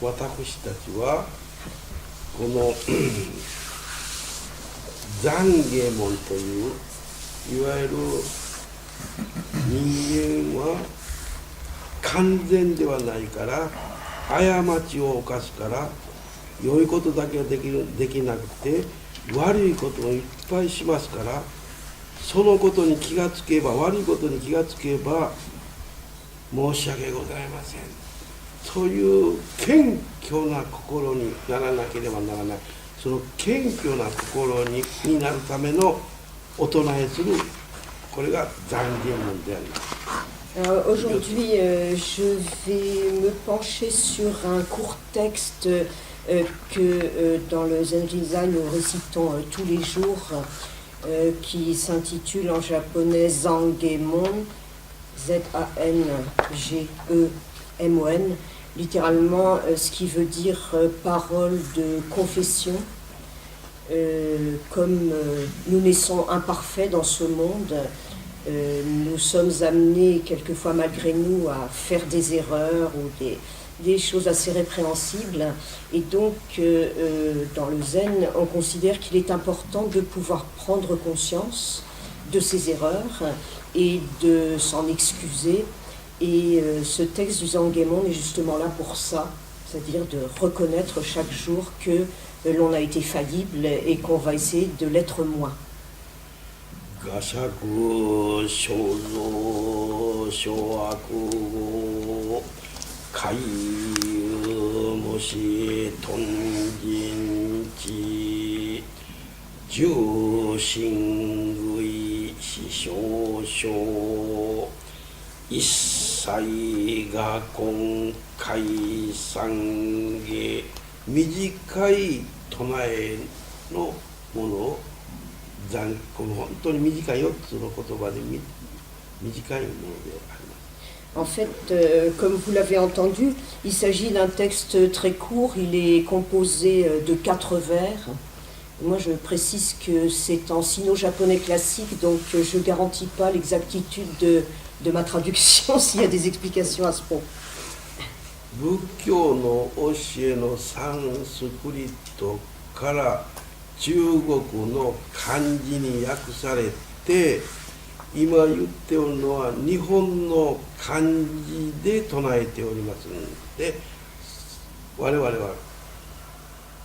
私たちはこの懺悔門といういわゆる人間は完全ではないから過ちを犯すから良いことだけはできなくて悪いことをいっぱいしますからそのことに気がつけば悪いことに気がつけば申し訳ございませんそういう謙虚な心にならなければならないその謙虚な心になるためのお唱えするこれが懺悔門であります。Aujourd'hui, je vais me pencher sur un court texte que dans le Zen Jinzai nous récitons tous les jours, qui s'intitule en japonais Zangemon, Z-A-N-G-E-M-O-N, littéralement ce qui veut dire parole de confession. Comme nous naissons imparfaits dans ce monde, nous sommes amenés quelquefois malgré nous à faire des erreurs ou des choses assez répréhensibles et donc dans le zen on considère qu'il est important de pouvoir prendre conscience de ces erreurs et de s'en excuser et ce texte du Zangemon est justement là pour ça, c'est-à-dire de reconnaître chaque jour que l'on a été faillible et qu'on va essayer de l'être moins. 画釈肖像小悪語海遊もし頓人知重心類死傷症一切が今回三下短い唱えのものをこの本当に短い4つの言葉で短いものであります。En fait, comme vous l'avez entendu, il s'agit d'un texte très court, il est composé de 4 vers. Moi je précise que c'est en sino-japonais classique, donc je ne garantis pas l'exactitude de ma traduction s'il y a des explications à ce propos. 仏教の教えのサンスクリットから中国の漢字に訳されて今言っておるのは日本の漢字で唱えておりますので我々は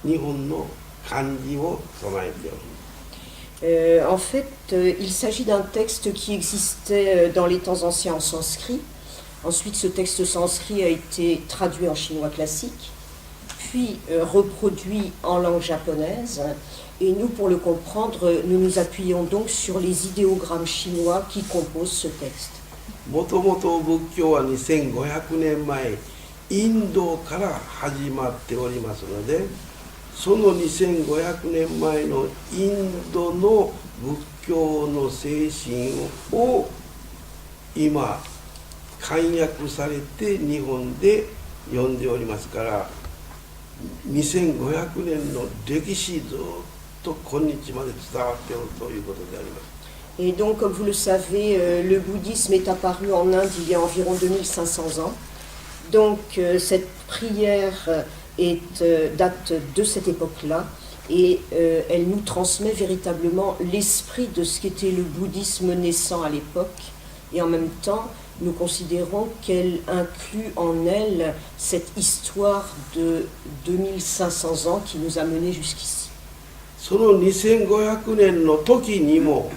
日本の漢字を唱えております。En fait, il s'agit d'un texte qui existait dans les temps anciens en sanskrit. Ensuite, ce texte sanskrit a été traduit en chinois classique, puis reproduit en langue japonaise. Et nous, pour le comprendre, nous nous appuyons donc sur les idéogrammes chinois qui composent ce texte. もともと仏教は2500年前インドから始まっておりますのでその2500年前のインドの仏教の精神を今漢訳されて日本で読んでおりますから2500年の歴史ずっと今日まで伝わっておるということであります。Et donc, comme vous le savez, le bouddhisme est apparu en Inde il y a environ 2500 ans. Donc, cette prière date de cette époque-là et elle nous transmet véritablement l'esprit de ce qu'était le bouddhisme naissant à l'époque. Et en même temps, nous considérons qu'elle inclut en elle cette histoire de 2500 ans qui nous a menés jusqu'ici. その2500年の時にも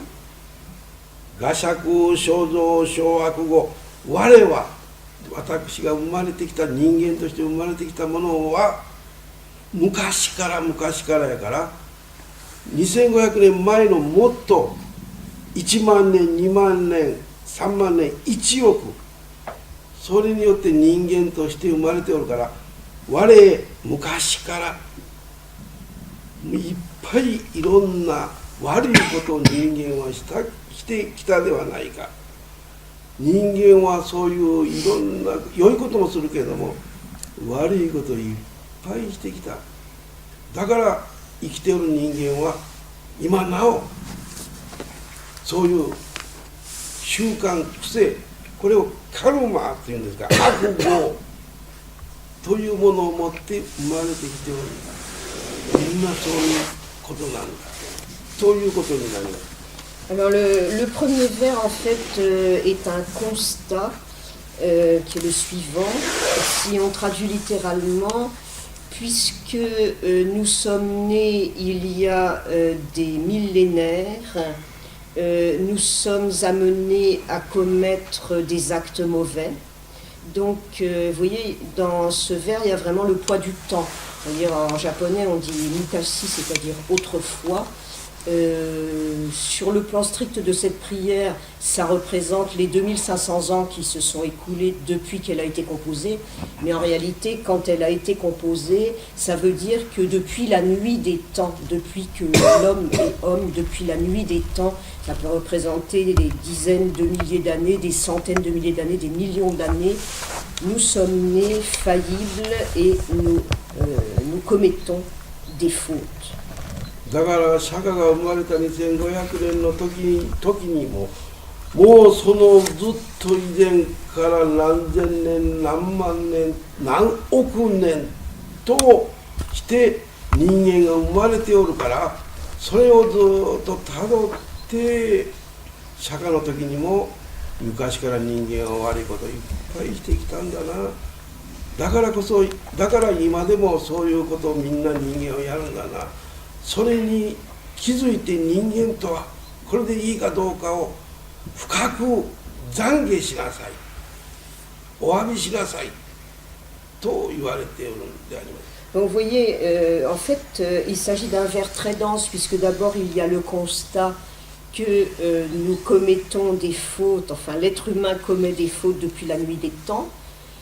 画釈肖像小悪語私が生まれてきた人間として生まれてきたものは昔からやから2500年前のもっと1万年2万年3万年1億それによって人間として生まれておるから昔からいっぱいいろんな悪いことを人間はしてきたではないか。人間はそういういろんな良いこともするけれども悪いことをいっぱいしてきた。だから生きておる人間は今なおそういう習慣癖これをカルマっていうんですが悪語というものを持って生まれてきておるんだ。みんなそういうことなんだということになります。 Alors le premier vers en fait est un constat qui est le suivant. Si on traduit littéralement, puisque nous sommes nés il y a des millénaires, nous sommes amenés à commettre des actes mauvais. Donc vous voyez, dans ce vers, il y a vraiment le poids du temps. C'est-à-dire en japonais, on dit mukashi, c'est-à-dire autrefois. Sur le plan strict de cette prière, ça représente les 2500 ans qui se sont écoulés depuis qu'elle a été composée. Mais en réalité, quand elle a été composée, ça veut dire que depuis la nuit des temps, depuis que l'homme est homme, depuis la nuit des temps, ça peut représenter des dizaines de milliers d'années, des centaines de milliers d'années, des millions d'années, nous sommes nés faillibles et nous commettons des fautes. だから釈迦が生まれた2500年の時にももうそのずっと以前から何千年何万年何億年として人間が生まれておるから、それをずっとたどって釈迦の時にも昔から人間は悪いことをいっぱいしてきたんだな。だから今でもそういうことをみんな人間はやるんだな。それに気づいて人間とはこれでいいかどうかを深く懺悔しなさい、お詫びしなさいと言われているんであります。 Donc vous voyez, en fait, il s'agit d'un vers très dense, puisque d'abord il y a le constat que nous commettons des fautes, enfin l'être humain commet des fautes depuis la nuit des temps.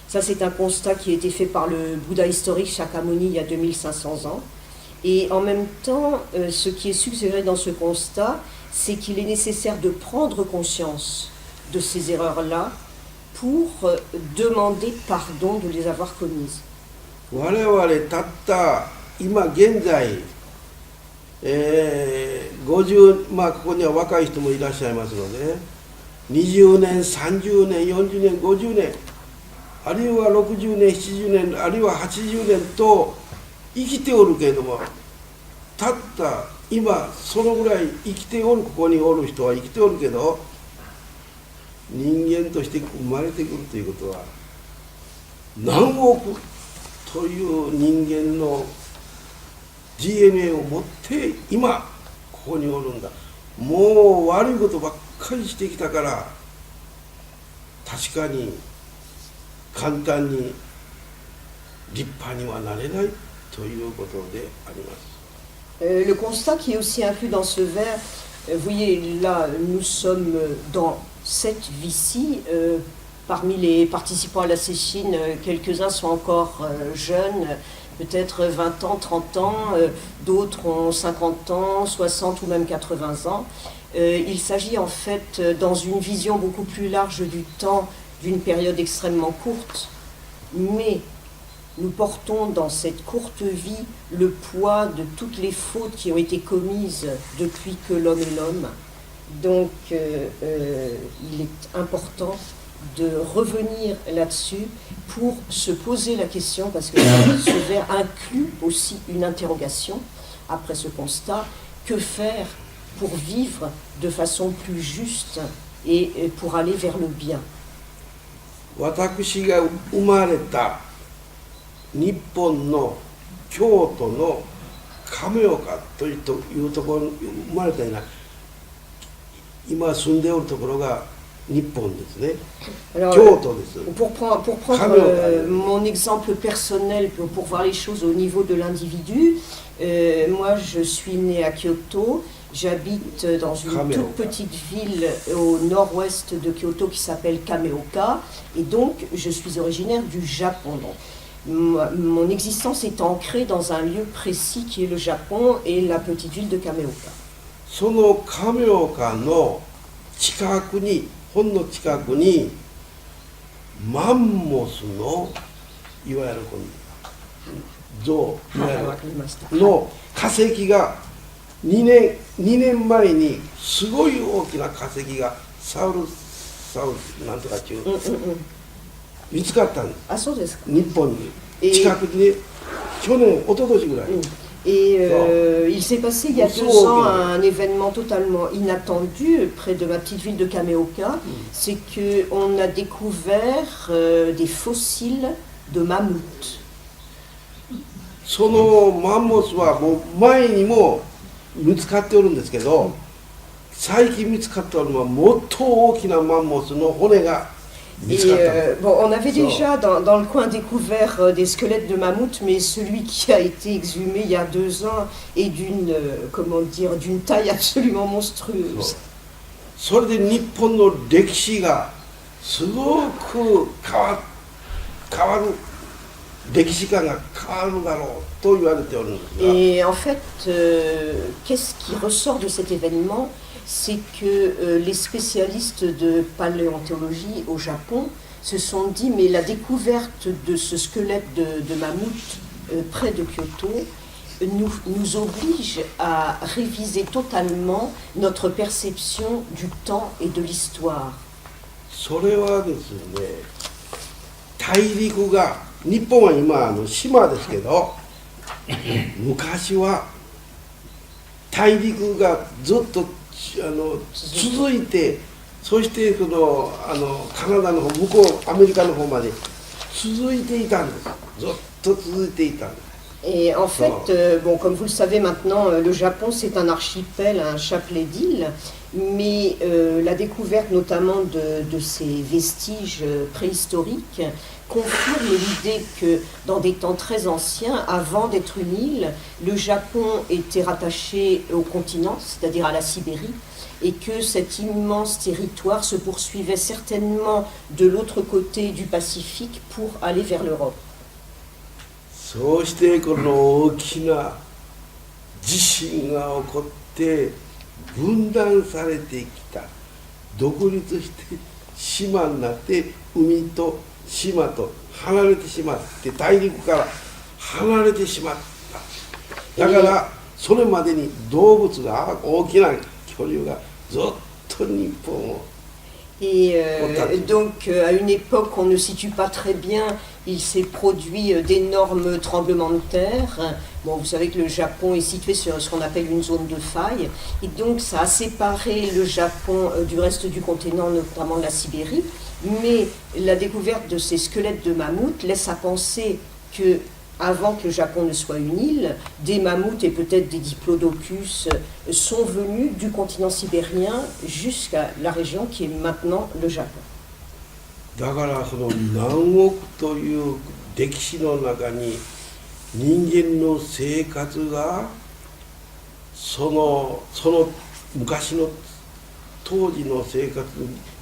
Ça c'est un constat qui a été fait par le Bouddha historique Shakyamuni il y a 2500 ans. Et en même temps, ce qui est suggéré dans ce constat, c'est qu'il est nécessaire de prendre conscience de ces erreurs-là pour demander pardon de les avoir commises. 我々たった今現在、50、まあここには若い人もいらっしゃいますので、20年、30年、40年、50年、あるいは60年、70年、あるいは80年と生きておるけれども、たった今そのぐらい生きておる、ここにおる人は生きておるけど、人間として生まれてくるということは何億という人間の DNA を持って今ここにおるんだ。もう悪いことばっかりしてきたから、確かに簡単に立派にはなれないということであります。Le constat qui est aussi inclus dans ce vers, vous voyez là, nous sommes dans cette vie-ci. Parmi les participants à la Sesshin, quelques-uns sont encore jeunes, peut-être 20 ans, 30 ans, d'autres ont 50 ans, 60 ou même 80 ans. Il s'agit en fait, dans une vision beaucoup plus large du temps, d'une période extrêmement courte, mais nous portons dans cette courte vie le poids de toutes les fautes qui ont été commises depuis que l'homme est l'homme. Donc il est important de revenir là-dessus pour se poser la question, parce que ce vers inclut aussi une interrogation après ce constat: que faire pour vivre de façon plus juste et pour aller vers le bien. 私が生まれた日本の京都の亀岡というところに生まれたような、今住んでおるところが日本ですね。京都です。 Pour prendre mon exemple personnel, pour voir les choses au niveau de l'individu, moi je suis née à Kyoto, j'habite dans une toute petite ville au nord-ouest de Kyoto qui s'appelle Kameoka, et donc je suis originaire du Japon. Donc, mon existence est ancrée dans un lieu précis qui est le Japon et la petite ville de Kameoka. その亀岡の近くに、本の近くにマンモスのいわゆるこの像、いわゆるの化石が2年前にすごい大きな化石がサウルなんとかっていう見つかったんです。あ、そうですか。日本に。Et, 近くにね、去年、一昨年ぐらい、 il s'est passé il y a 2 ans un événement totalement inattendu près de ma petite ville de Kameoka. C'est qu'on a découvert des fossiles de mammouths. そのマンモスはもう前にも見つかっておるんですけど、最近見つかったのはもっと大きなマンモスの骨が見 Et つかった。 bon, on avait déjà dans le coin découvert des squelettes de mammouths, mais celui qui a été exhumé il y a 2 ans est d'une, comment dire, d'une taille absolument monstrueuse. それで日本の歴史がすごく変わる、歴史観が変わるだろうと言われておるんですが、 Et en fait, qu'est-ce qui ressort de cet événement? C'est que les spécialistes de paléontologie au Japon se sont dit, mais la découverte de ce squelette de mammouth près de Kyoto nous oblige à réviser totalement notre perception du temps et de l'histoire. それはですね、大陸が、日本は今島ですけど、昔は大陸がずっと続いて、そしてカナダの方、向こうアメリカの方まで続いていたんです。ずっと続いていたんです。 Et en fait, bon, comme vous le savez maintenant, le Japon c'est un archipel, un chapelet d'îles, mais la découverte notamment de ces vestiges préhistoriques confirme l'idée que dans des temps très anciens, avant d'être une île, le Japon était rattaché au continent, c'est-à-dire à la Sibérie, et que cet immense territoire se poursuivait certainement de l'autre côté du Pacifique pour aller vers l'Europe. そうしてこの大きな地震が起こって分断されてきた、独立して島になって海と島と離れてしまって、大陸から離れてしまった。だからそれまでに動物が、大きな恐竜がずっと日本を Et donc, à une époque qu'on ne situe pas très bien, il s'est produit d'énormes tremblements de terre. Bon, vous savez que le Japon est situé sur ce qu'on appelle une zone de faille. Et donc, ça a séparé le Japon du reste du continent, notamment de la Sibérie. Mais la découverte de ces squelettes de mammouths laisse à penser que, avant que le Japon ne soit une île, des mammouths et peut-être des diplodocus sont venus du continent sibérien jusqu'à la région qui est maintenant le Japon. だからその何億という歴史の中に人間の生活がその昔の当時の生活、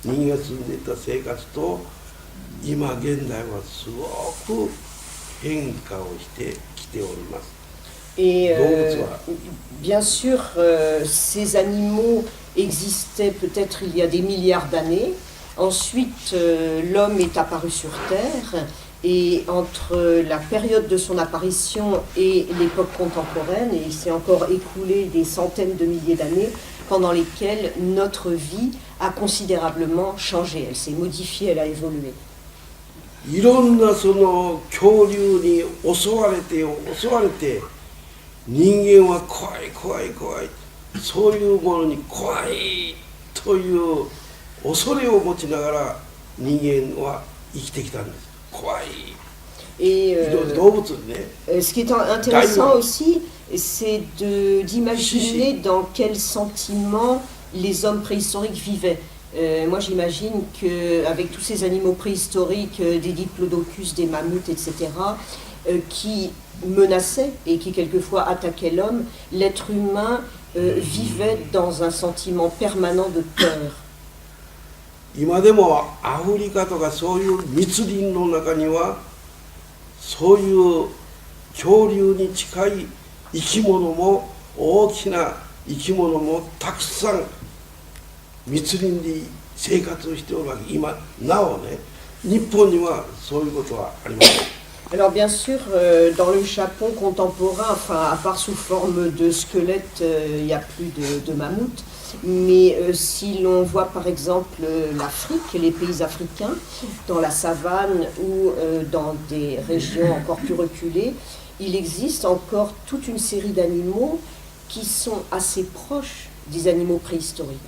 人間が住んでいた生活と今現在はすごく変化をしてきております。 Et bien sûr, ces animaux existaient peut-être il y a des milliards d'années. Ensuite, l'homme est apparu sur Terre. Et entre la période de son apparition et l'époque contemporaine, il s'est encore écoulé des centaines de milliers d'années pendant lesquelles notre vie a considérablement changé. Elle s'est modifiée, elle a évolué. いろんなその恐竜に襲われて人間は怖い怖い怖い、そういうものに怖いという恐れを持ちながら人間は生きてきたんです。怖い。 Et 動物ね。 ce qui est intéressant aussi, c'est d'imaginer dans quel sentiment les hommes préhistoriques vivaient. Moi j'imagine qu'avec tous ces animaux préhistoriques, des diplodocus, des mammouths, etc., qui menaçaient et qui quelquefois attaquaient l'homme, l'être humain vivait dans un sentiment permanent de peur. 今でもアフリカとかそういう密林の中にはそういう恐竜に近い生き物も、大きな生き物もたくさん密林で生活をしておるわけ。今なおね、日本にはそういうことはありません。 Alors bien sûr, dans le Japon contemporain, enfin à part sous forme de squelettes, il n'y a plus de mammouths. Mais si l'on voit par exemple l'Afrique, les pays africains, dans la savane ou dans des régions encore plus reculées, il existe encore toute une série d'animaux qui sont assez proches des animaux préhistoriques.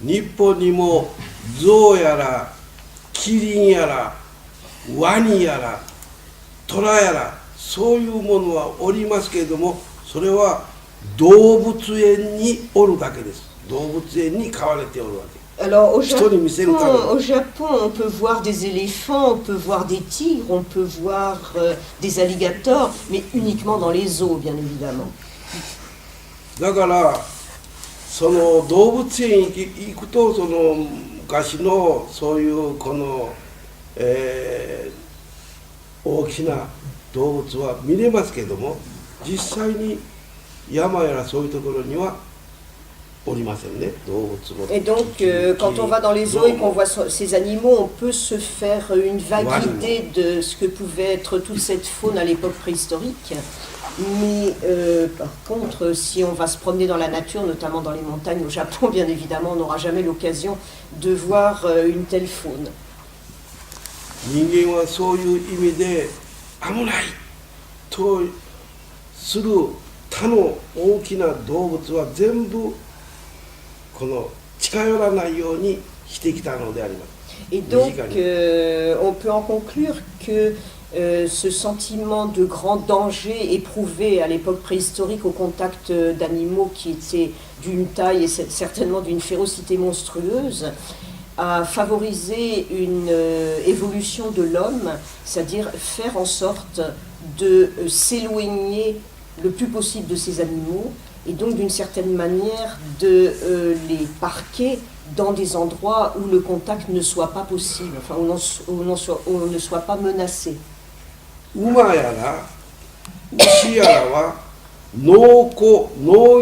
日本にも象やらキリンやらワニやらトラやらそういうものはおりますけれども、それは動物園におるだけです。動物園に飼われておるわけ。 Alors au 人に見せるために。 Au Japon, on peut voir des éléphants, on peut voir des tigres, on peut voir des alligators, mais uniquement dans les zoos, bien évidemment. だからその動物園行くと、その昔のそういうこの、大きな動物は見れますけれども、実際に山やらそういうところにはおりませんね、動物も。 Et donc, quand on va dans les zoos et qu'on voit ces animaux, on peut se faire une vague idée de ce que pouvait être toute cette faune à l'époque préhistorique. Mais par contre, si on va se promener dans la nature, notamment dans les montagnes au Japon, bien évidemment, on n'aura jamais l'occasion de voir une telle faune. 人間はそういう意味で危ないとする他の大きな動物は全部この近寄らないようにしてきたのであります。 Et donc, on peut en conclure que ce sentiment de grand danger éprouvé à l'époque préhistorique au contact d'animaux qui étaient d'une taille et certainement d'une férocité monstrueuse a favorisé une évolution de l'homme, c'est-à-dire faire en sorte de s'éloigner le plus possible de ces animaux et donc d'une certaine manière de les parquer dans des endroits où le contact ne soit pas possible, enfin où on ne soit pas menacé. 馬やら牛やらは農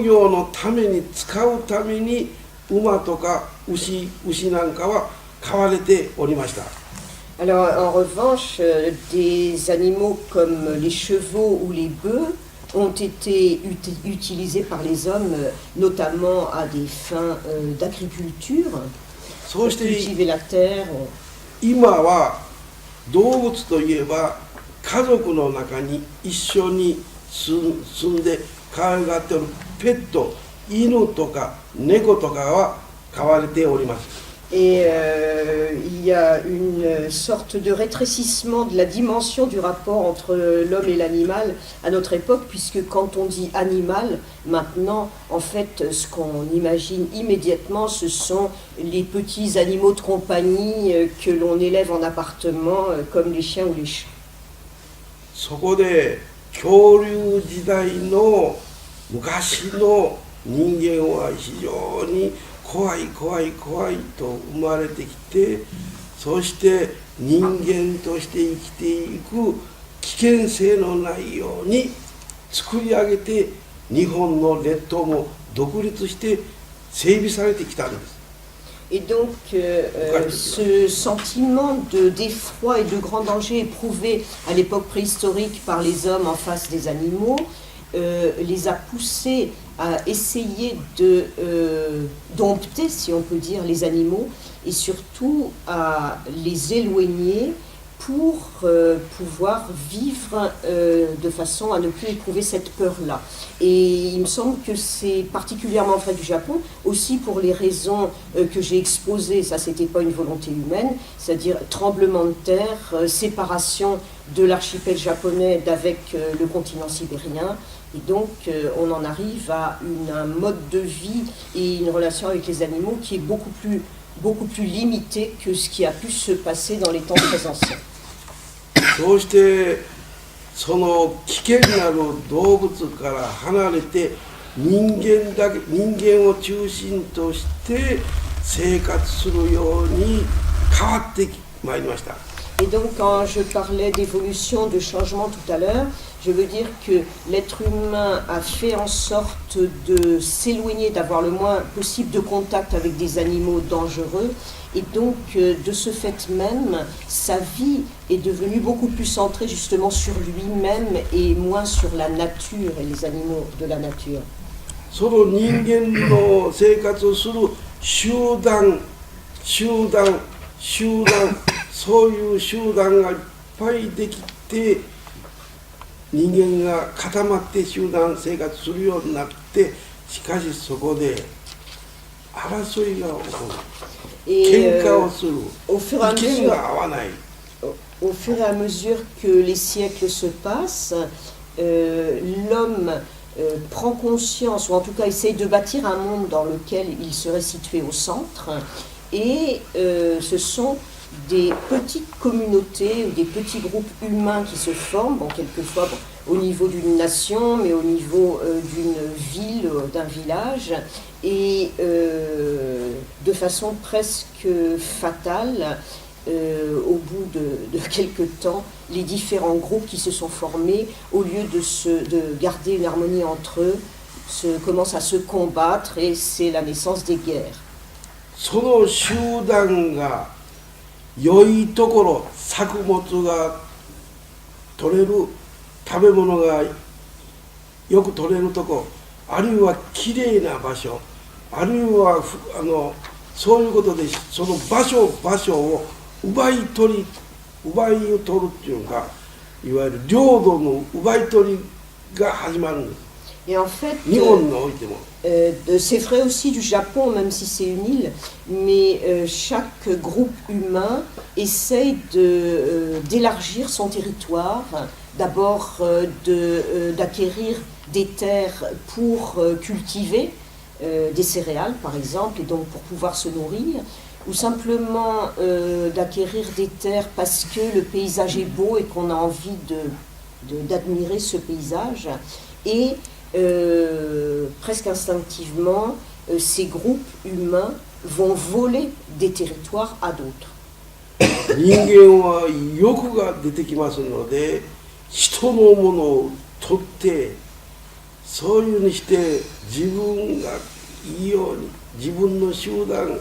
業のために使うために馬とか牛なんかは飼われておりました。 Alors en revanche, des animaux comme les chevaux ou les bœufs ont été utilisés par les hommes, notamment à des fins d'agriculture, そうして cultiver la terre. 今は動物といえば家族の中に一緒に住んで可愛がっておるペット、犬とか猫とかは飼われております。 Et il y a une sorte de rétrécissement de la dimension du rapport entre l'homme et l'animal à notre époque, puisque quand on dit animal, maintenant, en fait, ce qu'on imagine immédiatement, ce sont les petits animaux de compagnie que l'on élève en appartement, comme les chiens ou les chats. そこで恐竜時代の昔の人間は非常に怖いと生まれてきて、そして人間として生きていく危険性のないように作り上げて、日本の列島も独立して整備されてきたんです。 Et donc, ce sentiment d'effroi et de grand danger éprouvé à l'époque préhistorique par les hommes en face des animaux les a poussés à essayer dompter, si on peut dire, les animaux et surtout à les éloigner pour pouvoir vivre de façon à ne plus éprouver cette peur-là. Et il me semble que c'est particulièrement vrai du Japon, aussi pour les raisons que j'ai exposées, ça c'était pas une volonté humaine, c'est-à-dire tremblement de terre, séparation de l'archipel japonais d'avec le continent sibérien, et donc on en arrive à un mode de vie et une relation avec les animaux qui est beaucoup plus limitée que ce qui a pu se passer dans les temps très anciens. そうしてその危険なる動物から離れて人間を中心として生活するように変わってまいりました。 Et donc quand je parlais d'évolution, de changement tout à l'heure, je veux dire que l'être humain a fait en sorte de s'éloigner, d'avoir le moins possible de contact avec des animaux dangereux. Et donc, de ce fait même, sa vie est devenue beaucoup plus centrée justement sur lui-même et moins sur la nature et les animaux de la nature. その人間の生活をする集団、そういう集団がいっぱいできて、人間が固まって集団生活するようになって、しかしそこで争いが起こる、喧嘩をする、意見が合わない。Au fur et à mesure que les siècles se passent, l'homme prend conscience, ou en tout cas essaye de bâtir un monde dans lequel il serait situé au centre, et ce sont des petites communautés ou des petits groupes humains qui se forment, bon, quelquefois au niveau d'une nation, mais au niveau d'une ville, d'un village, et de façon presque fatale, au bout de quelques temps, les différents groupes qui se sont formés, au lieu de garder une harmonie entre eux, commencent à se combattre, et c'est la naissance des guerres. その集団が良いところ、作物が取れる、食べ物がよく取れるところ、あるいはきれいな場所、あるいはそういうことでその場所を奪い取るっていうのが、いわゆる領土の奪い取りが始まるんです。Et en fait, c'est vrai aussi du Japon, même si c'est une île, mais chaque groupe humain essaye d'élargir son territoire, d'abord d'acquérir des terres pour cultiver des céréales, par exemple, et donc pour pouvoir se nourrir, ou simplement d'acquérir des terres parce que le paysage est beau et qu'on a envie d'admirer ce paysage. Et presque instinctivement, ces groupes humains vont voler des territoires à d'autres. 人間は欲が出てきますので、人のものを取って、そういうふうにして自分がいいように、自分の集団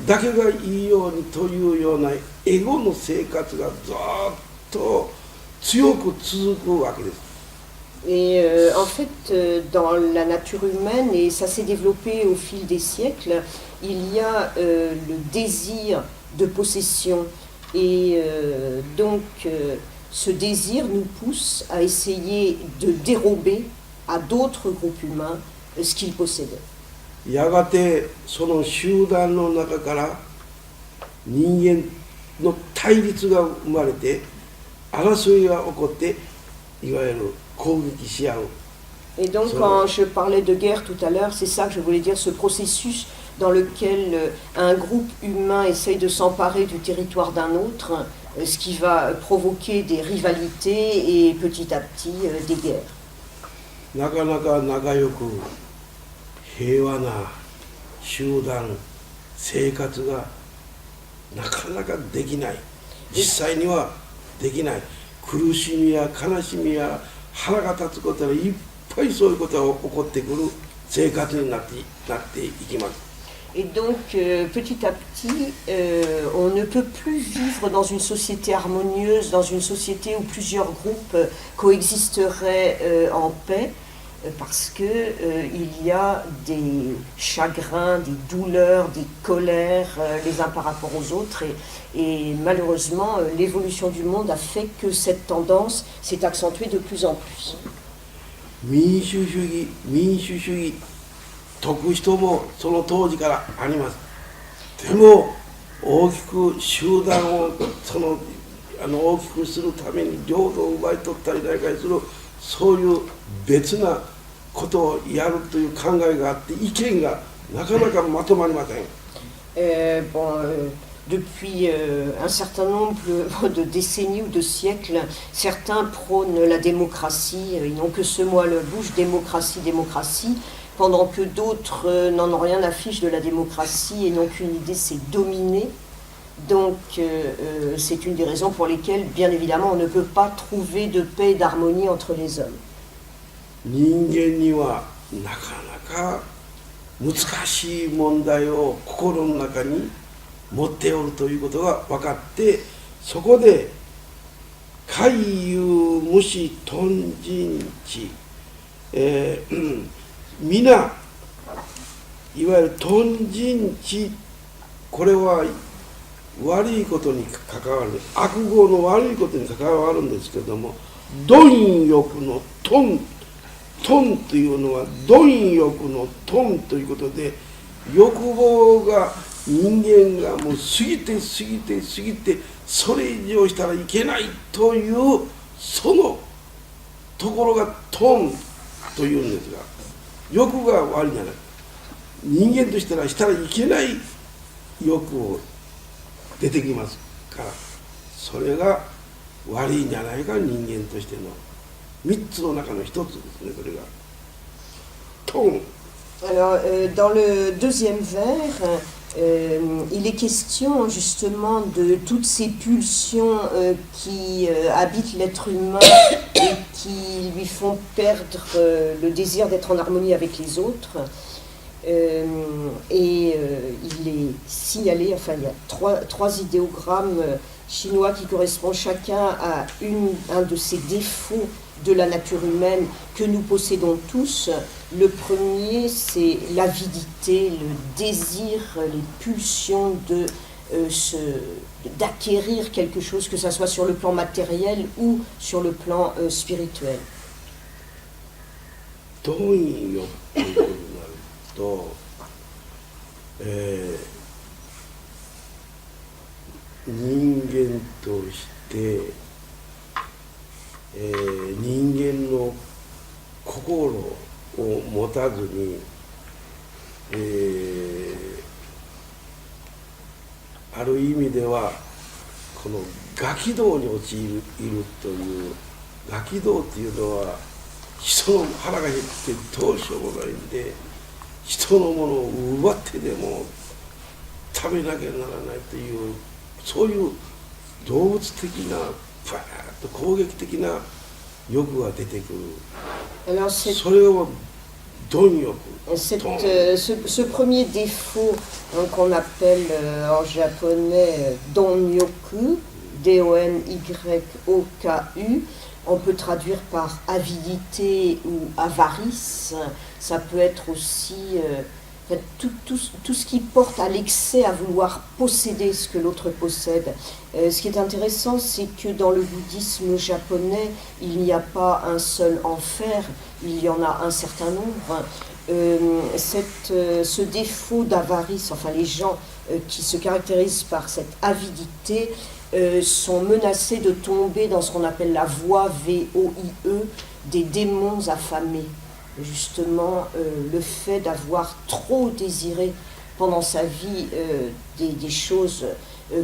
だけがいいようにというようなエゴの生活がずっと強く続くわけです。Et en fait, dans la nature humaine, et ça s'est développé au fil des siècles, il y a le désir de possession. Et donc, ce désir nous pousse à essayer de dérober à d'autres groupes humains ce qu'ils possédaient. やがてその集団の中から人間の対立が生まれて、争いが起こって、いわゆる攻撃し合う。Et donc, quand je parlais de guerre tout à l'heure, c'est ça que je voulais dire, ce processus dans lequel un groupe humain essaye de s'emparer du territoire d'un autre, ce qui va provoquer des rivalités et petit à petit des guerres. なかなか仲良く平和な集団生活がなかなかできない。実際にはできない。苦しみや悲しみや腹が立つことがいっぱい、そういうことが起こってくる生活になっていきます。Et donc, petit à petit, on ne peut plus vivre dans une société harmonieuse, dans une société où plusieurs groupes coexisteraient en paix, parce que il y a des chagrins, des douleurs, des colères les uns par rapport aux autres, et malheureusement, l'évolution du monde a fait que cette tendance s'est accentuée de plus en plus. 民主主義解く人もその当時からあります。でも大きく集団を大きくするために領土を奪い取ったり何かする、そういう別なことをやるという考えがあって、意見がなかなかまとまりません。Depuis un certain nombre de décennies ou de siècles, certains prônent la démocratie, ils n'ont que ce mot à la bouche, démocratie, démocratie, pendant que d'autres n'en ont rien à fiche de la démocratie et n'ont qu'une idée, c'est dominer. Donc c'est une des raisons pour lesquelles, bien évidemment, on ne peut pas trouver de paix et d'harmonie entre les hommes. 人間にはなかなか難しい問題を心の中に持っておるということが分かって、そこで海遊無視頓人地、皆いわゆる貪人知、これは悪いことに関わる、悪業の悪いことに関わるんですけれども、貪欲の貪というのは貪欲の貪ということで、欲望が人間がもう過ぎてそれ以上したらいけないというそのところが貪というんですが、欲が悪いんじゃない、人間としたらいけない欲を出てきますから、それが悪いんじゃないか、人間としての3つの中の1つですね、それが貪。Alors, dans le deuxième vers, il est question justement de toutes ces pulsions qui habitent l'être humain et qui lui font perdre le désir d'être en harmonie avec les autres. Il est signalé, enfin il y a trois idéogrammes chinois qui correspondent chacun à un de ces défauts de la nature humaine que nous possédons tous. Le premier, c'est l'avidité, le désir, les pulsions d'acquérir quelque chose, que ce soit sur le plan matériel ou sur le plan spirituel. 貪欲ということになると、人間として、人間の心を持たずに、ある意味ではこの餓鬼道に陥るという、餓鬼道っていうのは人の腹が減ってどうしようもないんで、人のものを奪ってでも食べなきゃならないという、そういう動物的なパーッと攻撃的な欲が出てくる。それを貪欲。Ce premier défaut qu'on appelle en japonais Donnyoku, D-O-N-Y-O-K-U, on peut traduire par avidité ou avarice. Ça peut être aussi tout ce qui porte à l'excès, à vouloir posséder ce que l'autre possède. Ce qui est intéressant, c'est que dans le bouddhisme japonais, il n'y a pas un seul enfer, il y en a un certain nombre. Ce défaut d'avarice, enfin les gens qui se caractérisent par cette avidité, sont menacés de tomber dans ce qu'on appelle la voie V-O-I-E des démons affamés. Justement, le fait d'avoir trop désiré pendant sa vie des choses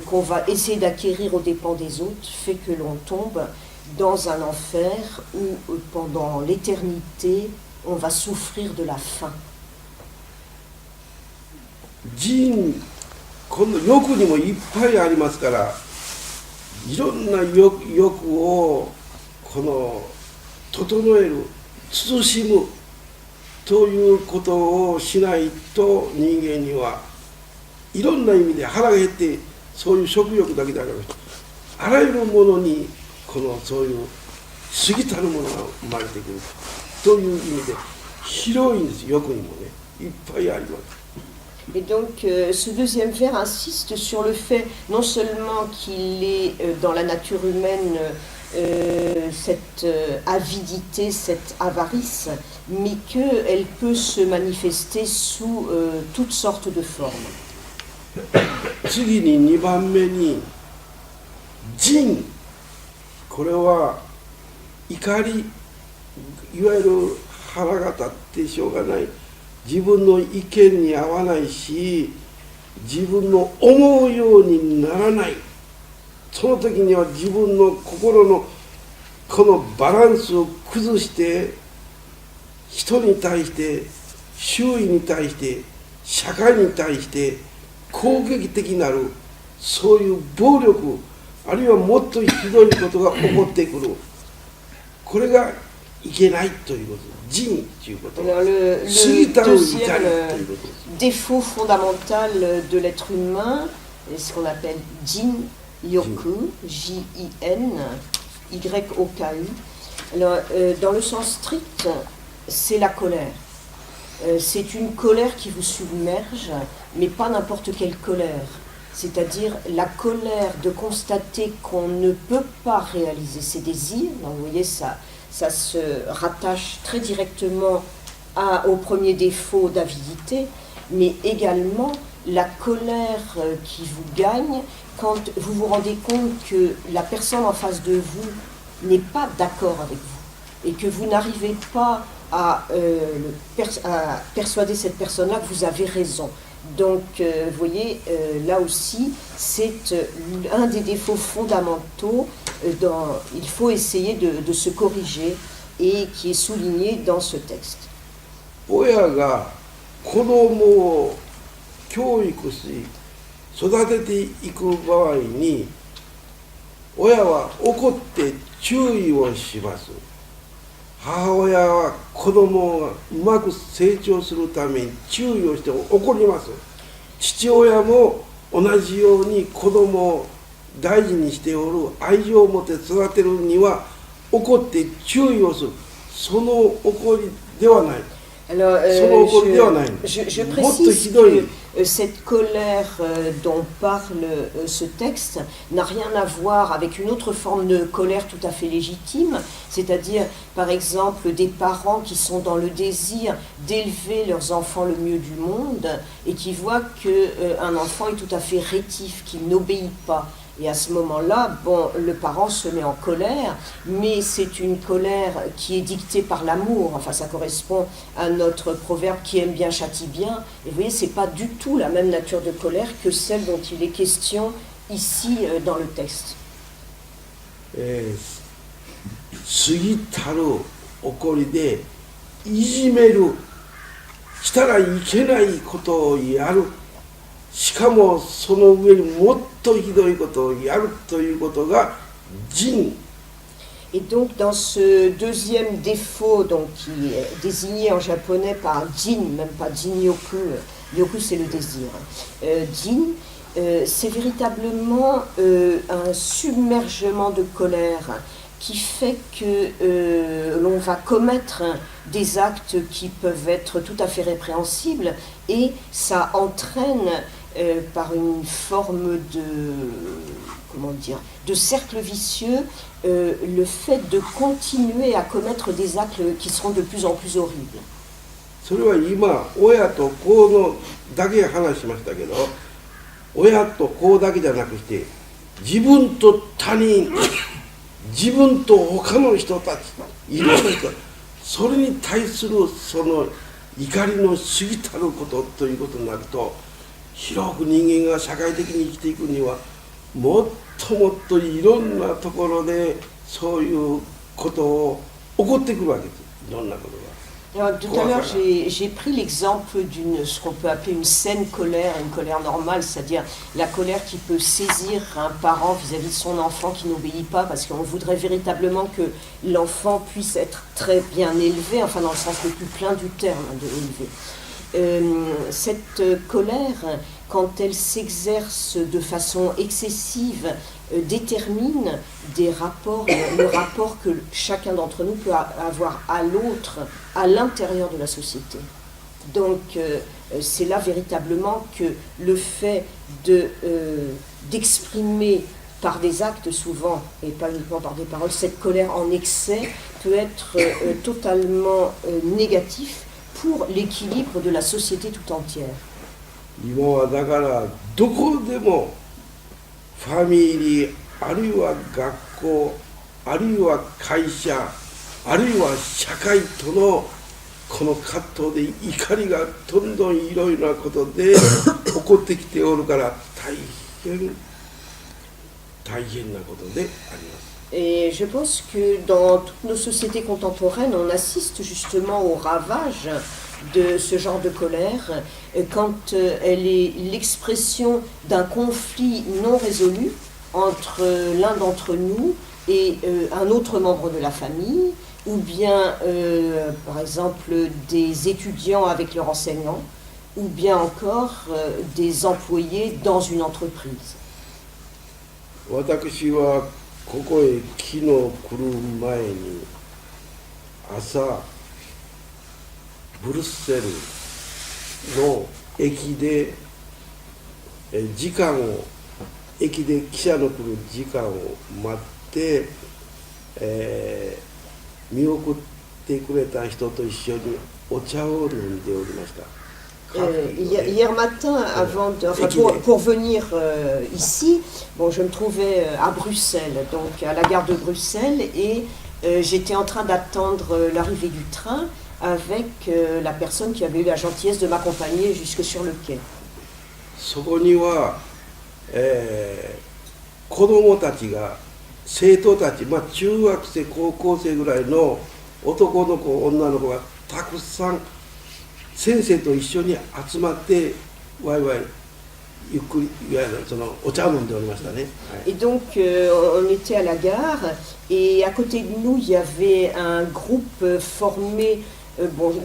qu'on va essayer d'acquérir aux dépens des autres fait que l'on tombe dans un enfer où pendant l'éternité on va souffrir de la faim. この欲にもいっぱいありますから、いろんな欲をこの整える、慎むということをしないと、人間にはいろんな意味で腹が減って、そういう食欲だけではなくて、あらゆるものにそういう過ぎたるものが生まれてくるという意味で広いんです。欲にもね、いっぱいあります。Et donc, ce deuxième vers insiste sur le fait non seulement qu'il est dans la nature humaine cette avidité, cette avarice, mais qu'elle peut se manifester sous toutes sortes de formes. 次に2番目に仁、これは怒り、いわゆる腹が立ってしょうがない、自分の意見に合わないし、自分の思うようにならない、その時には自分の心のこのバランスを崩して、人に対して周囲に対して社会に対して攻撃的になる、そういう暴力、あるいはもっとひどいことが起こってくる、これがいけないということ、仁ということ、過ぎたる怒りということです。Défaut fondamental de l'être humain, ce qu'on appelle Jin Yoku, J-I-N, Y-O-K-U. Alors, dans le sens strict, c'est la colère. c'est une colère qui vous submerge, mais pas n'importe quelle colère. C'est-à-dire la colère de constater qu'on ne peut pas réaliser ses désirs. Donc vous voyez, ça se rattache très directement au premier défaut d'avidité, mais également la colère qui vous gagne quand vous vous rendez compte que la personne en face de vous n'est pas d'accord avec vous et que vous n'arrivez pas à persuader cette personne-là que vous avez raison. Donc, vous voyez, là aussi, c'est un des défauts fondamentaux il faut essayer de se corriger et qui est souligné dans ce texte. 親が子供を教育し育てていく場合に親は怒って注意をします。母親は子供がうまく成長するために注意をして怒ります。父親も同じように子供を大事にしておる、愛情を持って育てるには怒って注意をする。その怒りではない。 Alors, je précise que cette colère dont parle ce texte n'a rien à voir avec une autre forme de colère tout à fait légitime, c'est-à-dire par exemple des parents qui sont dans le désir d'élever leurs enfants le mieux du monde et qui voient qu'un enfant est tout à fait rétif, qu'il n'obéit pas. Et à ce moment-là, bon, le parent se met en colère, mais c'est une colère qui est dictée par l'amour. Enfin, ça correspond à notre proverbe qui aime bien châtie bien. Et vous voyez, c'est pas du tout la même nature de colère que celle dont il est question ici dans le texte. 過ぎたる怒りでいじめる、したらいけないことをやる。しかもその上にもっとひどいことをやるということが仁。 Et donc dans ce deuxième défaut donc, qui est désigné en japonais par jin, même pas jinyoku, yoku c'est le désir, jin, c'est véritablement un submergement de colère qui fait que l'on va commettre des actes qui peuvent être tout à fait répréhensibles et ça entraîne par une forme de cercle vicieux le fait de continuer à commettre des actes qui seront de plus en plus horribles. それは今親と子のだけ話しましたけど、親と子だけじゃなくして自分と他人、自分と他の人たち、いろんな人、それに対するその怒りの過ぎたることということになると、広く人間が社会的に生きていくにはもっともっといろんなところでそういうことを起こってくるわけです。いろんなことが。 Alors, tout à l'heure, j'ai pris l'exemple d'une, ce qu'on peut appeler une saine colère, une colère normale, c'est-à-dire la colère qui peut saisir un parent vis-à-vis de son enfant qui n'obéit pas, parce qu'on voudrait véritablement que l'enfant puisse être très bien élevé, enfin dans le sens le plus plein du terme de élevé. Cette colère, quand elle s'exerce de façon excessive, détermine des rapports, le rapport que chacun d'entre nous peut avoir à l'autre, à l'intérieur de la société. Donc c'est là véritablement que le fait d'exprimer par des actes souvent, et pas uniquement par des paroles, cette colère en excès peut être totalement négatif pour l'équilibre de la société tout entière. 今はだからどこでもファミリー、あるいは学校、あるいは会社、あるいは社会とのこの葛藤で怒りがどんどんいろいろなことで起こってきておるから大変なことであります。 Et je pense que dans toutes nos sociétés contemporaines, on assiste justement au ravage de ce genre de colère quand elle est l'expression d'un conflit non résolu entre l'un d'entre nous et un autre membre de la famille, ou bien par exemple des étudiants avec leur enseignant, ou bien encore des employés dans une entreprise. 私はここへ昨日来る前に朝ブルッセルの駅で時間を駅で汽車の来る時間を待って、見送ってくれた人と一緒にお茶を飲んでおりました。Hier matin, pour venir ici, bon, je me trouvais à Bruxelles, donc à la gare de Bruxelles, et j'étais en train d'attendre l'arrivée du train avec la personne qui avait eu la gentillesse de m'accompagner jusque sur le quai. そこには、子供たちが生徒たち、中学生高校生ぐらいの男の子女の子がたくさん先生と一緒に集まってワイワイゆっくりそのお茶を飲んでおりましたね。Et donc on était à la gare et à côté de nous il y avait un groupe formé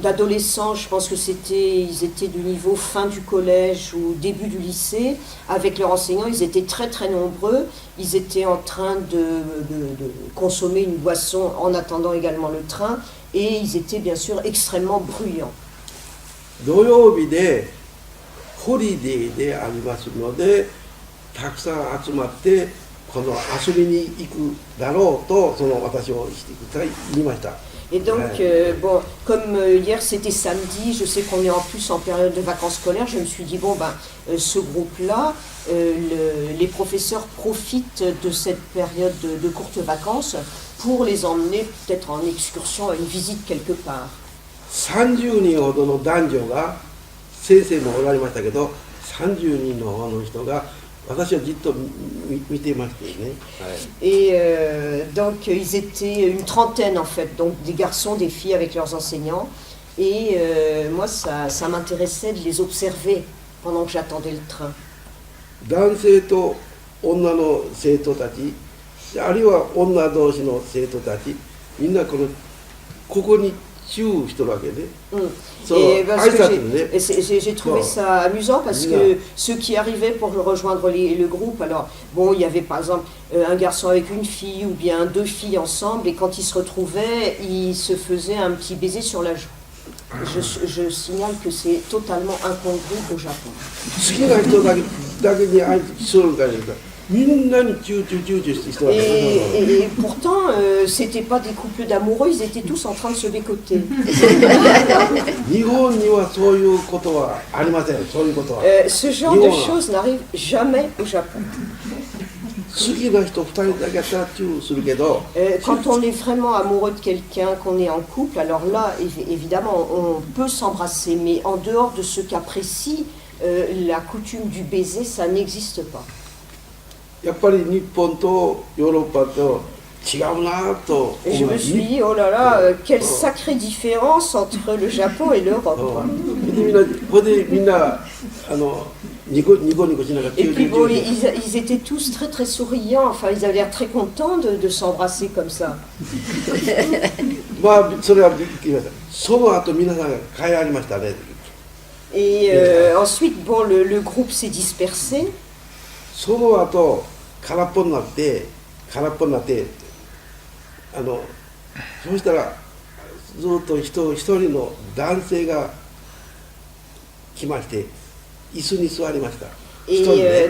d'adolescents, je pense que ils étaient du niveau fin du collège ou début du lycée, avec leurs enseignants, ils étaient très très nombreux, ils étaient en train de consommer une boisson en attendant également le train, et ils étaient bien sûr extrêmement bruyants. 土曜日でホリデーでありますので、たくさん集まってこの遊びに行くだろうと私をしてください言いました。Et donc, comme hier c'était samedi, je sais qu'on est en plus en période de vacances scolaires, je me suis dit, ce groupe-là, les professeurs profitent de cette période de courtes vacances pour les emmener peut-être en excursion, à une visite quelque part. 30人ほどの男女が、先生もおられましたけど、30人の方の人が、私はじっと見ていましたよね。Et donc ils étaient une trentaine en fait, donc des garçons, des filles avec leurs enseignants. Et moi ça m'intéressait de les observer pendant que j'attendais le train. 男性と女の生徒たち、あるいは女同士の生徒たち、みんなここにチューしとるわけね。J'ai trouvé ça amusant parce que ceux qui arrivaient pour rejoindre le groupe, alors il y avait par exemple un garçon avec une fille ou bien deux filles ensemble, et quand ils se retrouvaient, ils se faisaient un petit baiser sur la joue. Je signale que c'est totalement incongru au Japon. 好きな人だけに愛しとるからみんなにチューチューチューチューして人は Et pourtant, c'était pas des couples d'amoureux, ils étaient tous en train de se bécoter. 日本にはそういうことはありません。そういうことは。Ce genre de choses n'arrive jamais au Japon. 好きな人2人だけやったらチューするけど。Quand on est vraiment amoureux de quelqu'un, qu'on est en couple, alors là, évidemment, on peut s'embrasser, mais en dehors de ce qu'apprécie la coutume du baiser, ça n'existe pas. やっぱり日本とヨーロッパと違うなと。Et je me suis dit, oh là là, quelle sacrée différence entre le Japon et l'Europe. Et puis ils étaient tous très très souriants, enfin ils avaient l'air très contents de s'embrasser comme ça. それはびっくりしました。その後皆さんが帰られましたね。Et ensuite, le groupe s'est dispersé. その後空っぽになってそうしたらずっと一人の男性が来まして椅子に座りました。Et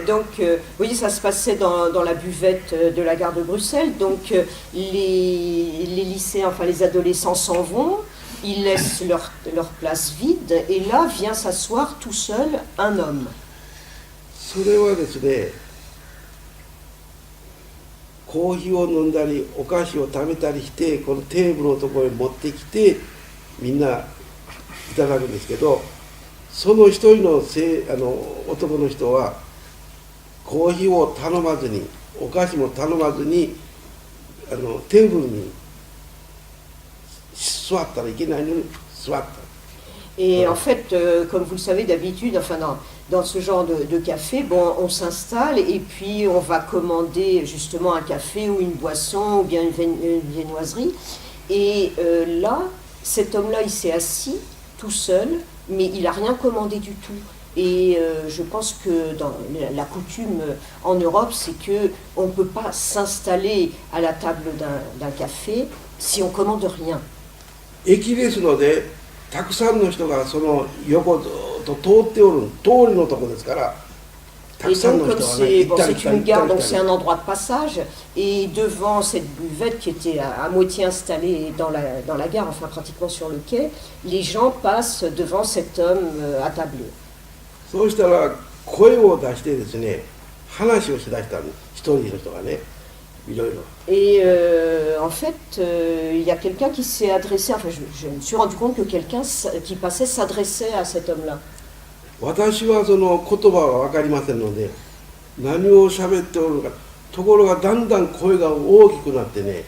donc, vous voyez, ça se passait dans la buvette de la gare de Bruxelles. Donc, les lycéens, enfin les adolescents s'en vont, ils laissent leur place vide, et là vient s'asseoir tout seul un homme. それはですね、コーヒーを飲んだりお菓子を食べたりしてこのテーブルのところに持ってきてみんないただくんですけど、その一人の男の人はコーヒーを頼まずにお菓子も頼まずにテーブルに座ったらいけないのに座った。Et en fait, comme vous le savez d'habitude, enfin dans ce genre de café, on s'installe et puis on va commander justement un café ou une boisson ou bien une viennoiserie. Et là, cet homme-là, il s'est assis tout seul, mais il n'a rien commandé du tout. Et je pense que dans la coutume en Europe, c'est qu'on ne peut pas s'installer à la table d'un café si on commande rien. 駅ですのでたくさんの人がその横をずっと通っておる通りのとこですから、た Et くさん donc, の comme 人がね、 c'est 行っ bon, たり c'est 来たり une 行った gare, り donc 来 c'est たり。 un endroit de passage, et devant cette buvette qui était à moitié installée dans la gare, enfin pratiquement sur le quai, les gens passent devant cet homme attablé. そうしたら声を出してですね、話をしだしたの、一人の人がね、いろいろ。 Et en fait, il y a quelqu'un qui s'est adressé, enfin je me suis rendu compte que quelqu'un qui passait s'adressait à cet homme-là. 私はその言葉は分かりませんので、何を喋っておるのか。ところがだんだん声が大きくなってね、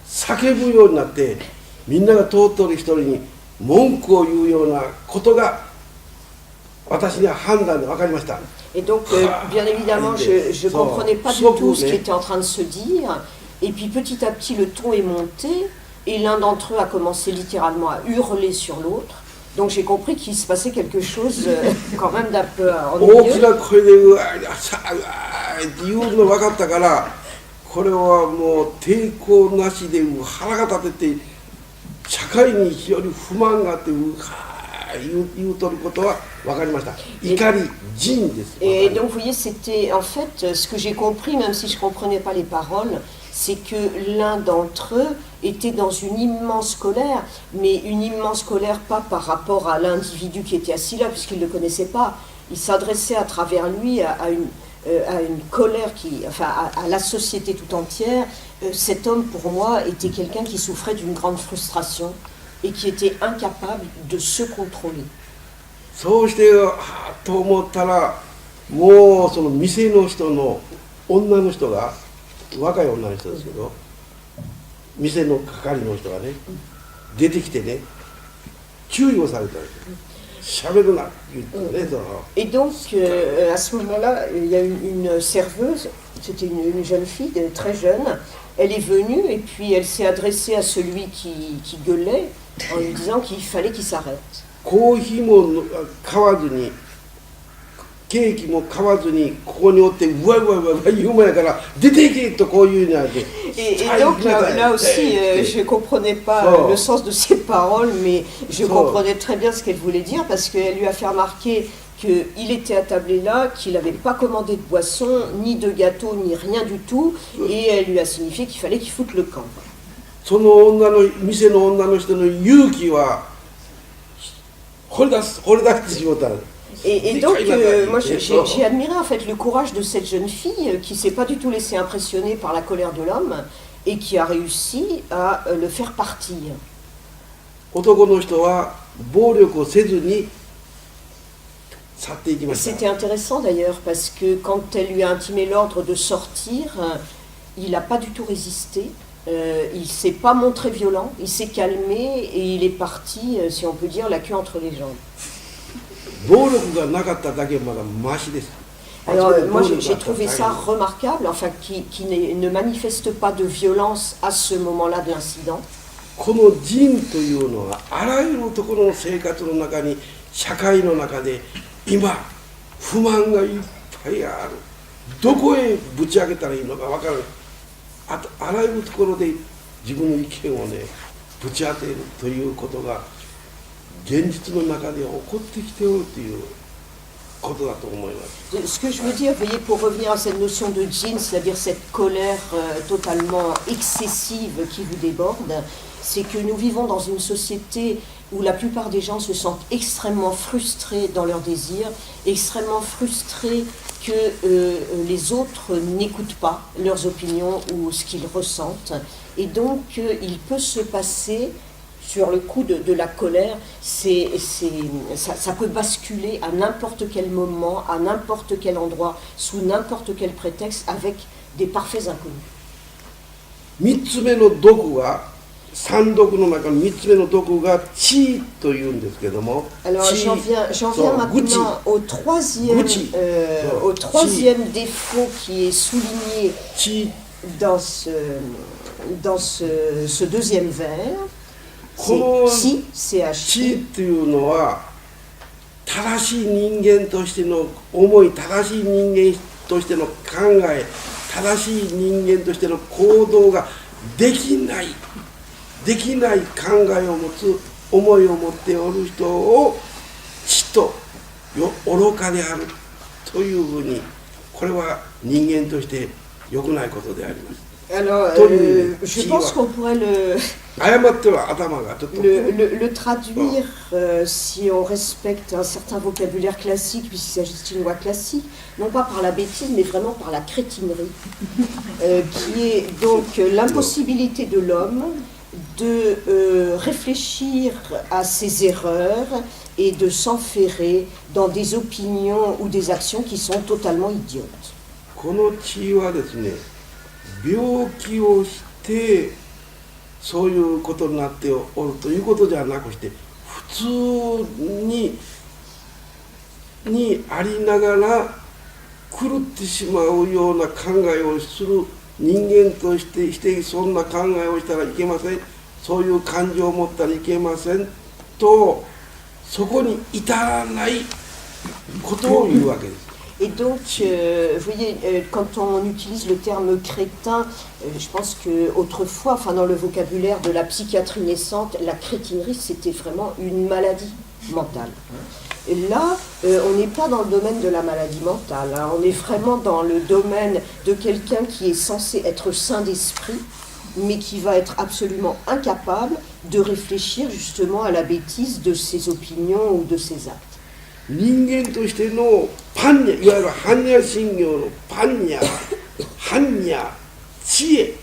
叫ぶようになって、みんなが通っておる一人に文句を言うようなことが私には判断で分かりました。 Et donc, bien évidemment, je ne comprenais pas du tout ce qui était en train de se dire. Et puis petit à petit, le ton est monté. Et l'un d'entre eux a commencé littéralement à hurler sur l'autre. Donc j'ai compris qu'il se passait quelque chose quand même d'un peu 大き ennuyeux. な声でうわーって言うの分かったから、これはもう抵抗なしで腹が立てて、社会に非常に不満があって言うとることは分かりました。怒り、仁です。 Et donc vous voyez, c'était en fait ce que j'ai compris, même si je ne comprenais pas les paroles, c'est que l'un d'entre eux était dans une immense colère, mais une immense colère pas par rapport à l'individu qui était assis là, puisqu'il ne le connaissait pas. Il s'adressait à travers lui à une colère enfin à la société tout entière. Cet homme, pour moi, était quelqu'un qui souffrait d'une grande frustration et qui était incapable de se contrôler. そうしてと思ったら、もうその店の人の女の人が、若い女の人ですけど、店の係の人がね、出てきてね、注意をされたんですよ。喋るなって言ってね、その。 Et donc, à ce moment-là, il y a une serveuse, c'était une jeune fille très jeune, elle est venue et puis elle s'est adressée à celui qui gueulait en lui disant qu'il fallait qu'il s'arrête. コーヒーも買わずに、ケーキも買わずに、ここにおってうわうわうわ言うもんやから出ていけとこう言うなんて。 Et donc là aussi, je ne comprenais pas le sens de ses paroles, mais je comprenais très bien ce qu'elle voulait dire parce qu'elle lui a fait remarquer qu'il était attablé là, qu'il n'avait pas commandé de boisson, ni de gâteau, ni rien du tout, et elle lui a signifié qu'il fallait qu'il foute le camp. その店の女の人の勇気は掘り出してしまった。 Et donc, moi j'ai admiré en fait le courage de cette jeune fille qui ne s'est pas du tout laissée impressionner par la colère de l'homme et qui a réussi à le faire partir. 男の人は暴力をせずに去っていきました。 C'était intéressant d'ailleurs parce que quand elle lui a intimé l'ordre de sortir, il n'a pas du tout résisté. Il ne s'est pas montré violent, il s'est calmé et il est parti, si on peut dire, la queue entre les jambes. 暴力がなかっただけまだマシです。 Alors moi j'ai trouvé ça remarquable, enfin qui ne manifeste pas de violence à ce moment-là de l'incident. この仁というのはあらゆるところの生活の中に、社会の中で今不満がいっぱいある。どこへぶち上げたらいいのか分からない。あらゆるところで自分の意見をねぶち当てるということが現実の中で起こってきておるということだと思います。 Ce que je veux dire, voyez, pour revenir à cette notion de djinn, c'est-à-dire cette colère totalement excessive qui vous déborde, c'est que nous vivons dans une société où la plupart des gens se sentent extrêmement frustrés dans leurs désirs, extrêmement frustrés que les autres n'écoutent pas leurs opinions ou ce qu'ils ressentent. Et donc, il peut se passer, sur le coup de la colère, ça peut basculer à n'importe quel moment, à n'importe quel endroit, sous n'importe quel prétexte, avec des parfaits inconnus. 3つ目の毒が、三毒の中の3つ目の毒が地というんですけども。 Alors j'en viens maintenant au troisième défaut qui est souligné dans ce deuxième vers. この CH というのは正しい人間としての思い、正しい人間としての考え、正しい人間としての行動ができない考えを持つ思いを持っておる人をちと愚かであるというふうに、これは人間として良くないことであります。 Alors, je pense qu'on pourrait le traduire, si on respecte un certain vocabulaire classique, puisqu'il s'agit d'une loi classique, non pas par la bêtise, mais vraiment par la crétinerie, qui est donc l'impossibilité de l'homme de réfléchir à ses erreurs et de s'enferrer dans des opinions ou des actions qui sont totalement idiotes. この地位はですね、病気をしてそういうことになっておるということではなくして、普通にありながら狂ってしまうような考えをする人間としてそんな考えをしたらいけません、そういう感情を持ったらいけませんと、そこに至らないことを言うわけです。Et donc, vous voyez, quand on utilise le terme crétin, je pense qu'autrefois, enfin dans le vocabulaire de la psychiatrie naissante, la crétinerie, c'était vraiment une maladie mentale. Et là, on n'est pas dans le domaine de la maladie mentale, hein, on est vraiment dans le domaine de quelqu'un qui est censé être sain d'esprit, mais qui va être absolument incapable de réfléchir justement à la bêtise de ses opinions ou de ses actes. 人間としてのパンニャ、いわゆる般若心経のパンニャ、般若、知恵、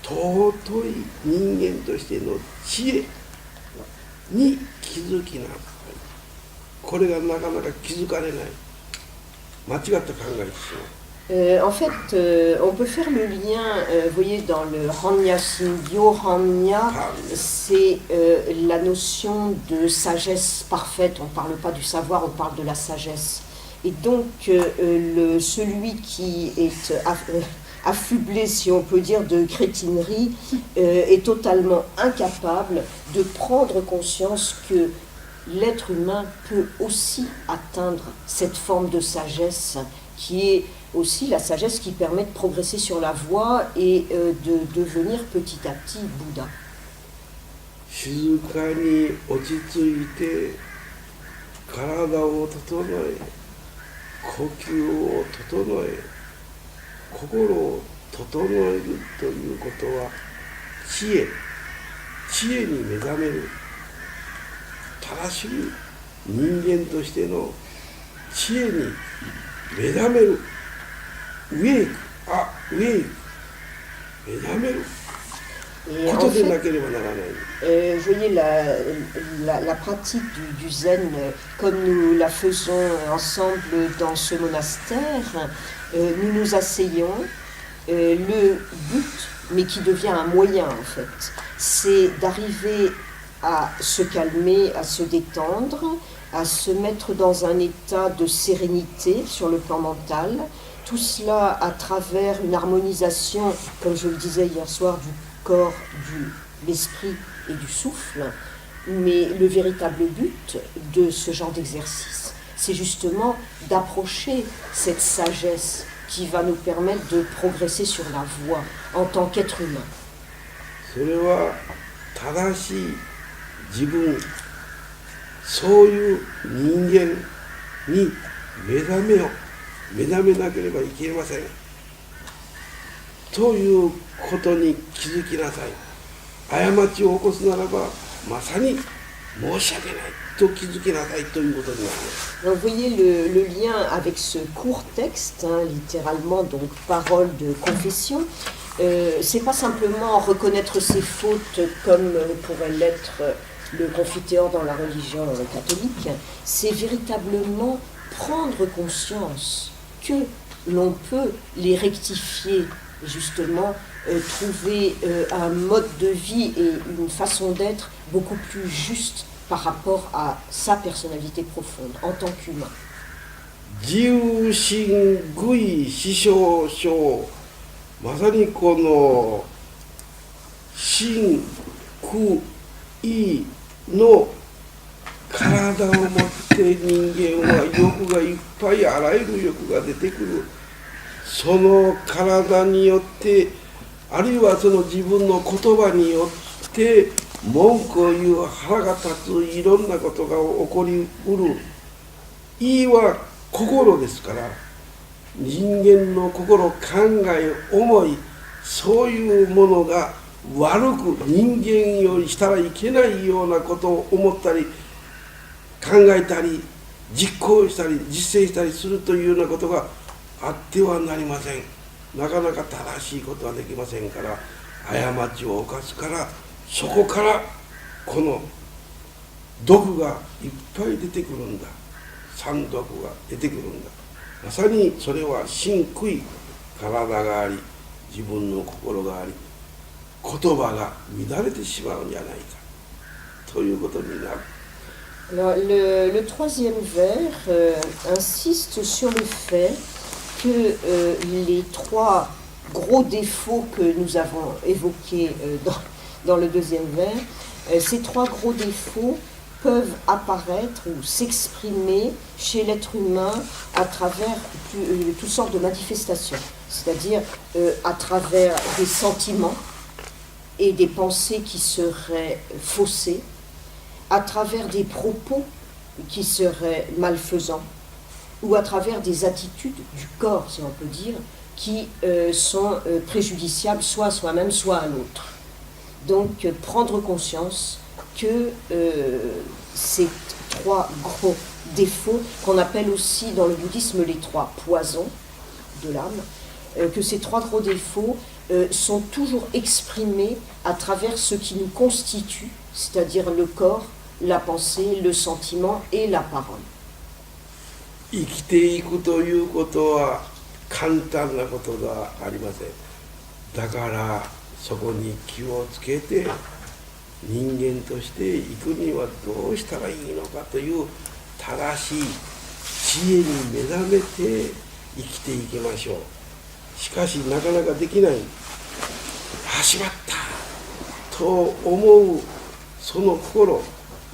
尊い人間としての知恵に気づきなさい。これがなかなか気づかれない、間違った考えですよ。En fait, on peut faire le lien, vous voyez, dans le Hanya Shingyo, Hanya, c'est la notion de sagesse parfaite. On ne parle pas du savoir, on parle de la sagesse. Et donc, celui qui est affublé, si on peut dire, de crétinerie, est totalement incapable de prendre conscience que l'être humain peut aussi atteindre cette forme de sagesse qui est aussi la sagesse qui permet de progresser sur la voie et de devenir petit à petit Bouddha. 静かに落ち着いて体を整え、呼吸を整え、心を整えるということは知恵に目覚める、正しい人間としての知恵に目覚める、上へ行く、上へ行く、目覚めることでなければならない。Vous voyez, la pratique du zen, comme nous la faisons ensemble dans ce monastère, nous nous asseyons. Le but, mais qui devient un moyen en fait, c'est d'arriver à se calmer, à se détendre, à se mettre dans un état de sérénité sur le plan mental. Tout cela à travers une harmonisation, comme je le disais hier soir, du corps, de l'esprit et du souffle. Mais le véritable but de ce genre d'exercice, c'est justement d'approcher cette sagesse qui va nous permettre de progresser sur la voie en tant qu'être humain. それは正しい自分、そういう人間に目覚めなければいけませんということに気づきなさい。過ちを起こすならばまさに申し訳ないと気づきなさいということになります。Vous voyez le lien avec ce court texte, hein, littéralement donc parole de confession. C'est pas simplement reconnaître ses fautes comme pourrait l'être le confiteor dans la religion catholique, c'est véritablement prendre conscience que l'on peut les rectifier, justement trouver un mode de vie et une façon d'être beaucoup plus juste par rapport à sa personnalité profonde en tant qu'humain. 自由心愚意死傷症、まさにこの心苦意の体を持って人間は欲がいっぱい、あらゆる欲が出てくる。その体によって、あるいはその自分の言葉によって文句を言う腹が立ついろんなことが起こりうる。いいは心ですから、人間の心、考え、思い、そういうものが悪く人間よりしたらいけないようなことを思ったり考えたり実行したり実践したりするというようなことがあってはなりません。なかなか正しいことはできませんから、過ちを犯すから、そこからこの毒がいっぱい出てくるんだ。三毒が出てくるんだ。まさにそれは真悔い、体があり自分の心があり、言葉が乱れてしまうんじゃないかということになる。Alors, le troisième vers insiste sur le fait que les trois gros défauts que nous avons évoqués dans le deuxième vers, ces trois gros défauts peuvent apparaître ou s'exprimer chez l'être humain à travers toutes sortes de manifestations, c'est-à-dire à travers des sentiments et des pensées qui seraient faussées, à travers des propos qui seraient malfaisants, ou à travers des attitudes du corps, si on peut dire, qui sont préjudiciables soit à soi-même, soit à l'autre. Donc prendre conscience que ces trois gros défauts, qu'on appelle aussi dans le bouddhisme les trois poisons de l'âme, que ces trois gros défauts sont toujours exprimés à travers ce qui nous constitue, c'est-à-dire le corps, la pensée, le sentiment et la parole. 生きていくということは簡単なことではありません。だからそこに気をつけて人間として生くにはどうしたらいいのかという正しい知恵に目覚めて生きていきましょう。しかしなかなかできない。しまったと思うその心、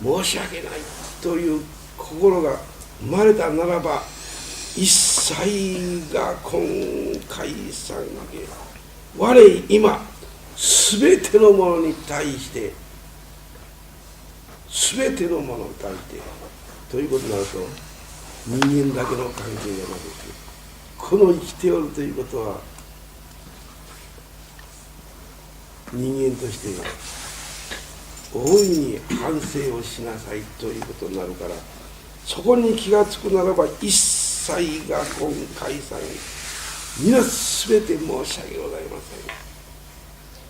申し訳ないという心が生まれたならば、一切が今回参下、我今すべてのものに対してすべてのものに対してということになると、人間だけの関係じゃなくて、この生きておるということは人間として大いに反省をしなさいということになるから、そこに気がつくならば、一切が今回さえ皆すべて申し訳ございま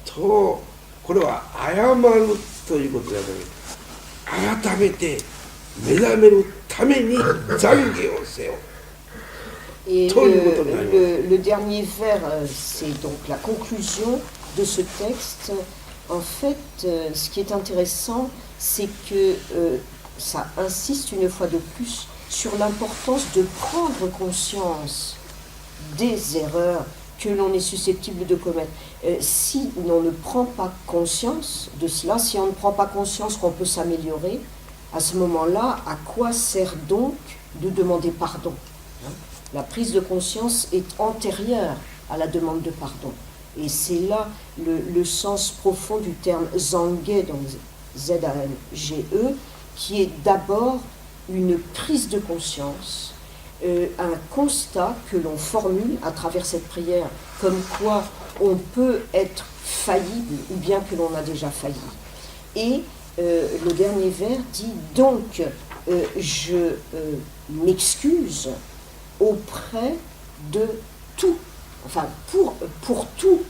せんと、これは謝るということではなく、改めて目覚めるために懺悔をせよ。Et le dernier vers, c'est donc la conclusion de ce texte. En fait, ce qui est intéressant, c'est que ça insiste une fois de plus sur l'importance de prendre conscience des erreurs que l'on est susceptible de commettre. Si on ne prend pas conscience de cela, si on ne prend pas conscience qu'on peut s'améliorer, à ce moment-là, à quoi sert donc de demander pardon, hein? La prise de conscience est antérieure à la demande de pardon. Et c'est là le sens profond du terme zange, donc Z-A-N-G-E, qui est d'abord une prise de conscience, un constat que l'on formule à travers cette prière, comme quoi on peut être faillible ou bien que l'on a déjà failli. Et le dernier vers dit donc je m'excuse auprès de tout, enfin pour tout.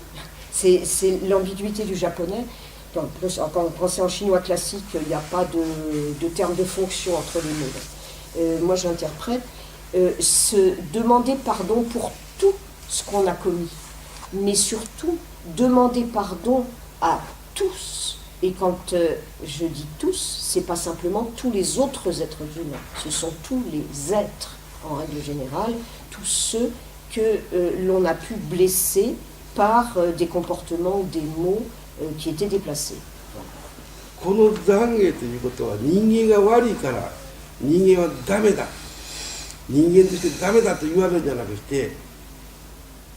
C'est l'ambiguïté du japonais. Quand c'est en chinois classique, il n'y a pas de terme de fonction entre les mots. Moi j'interprète se demander pardon pour tout ce qu'on a commis, mais surtout demander pardon à tous. Et quand je dis tous, c'est pas simplement tous les autres êtres humains, ce sont tous les êtres en règle générale, tous ceux que l'on a pu blesser par des comportements ou des mots qui étaient déplacés. この懺悔ということは、人間が悪いから人間はダメだ、人間としてダメだと言われるんじゃなくて、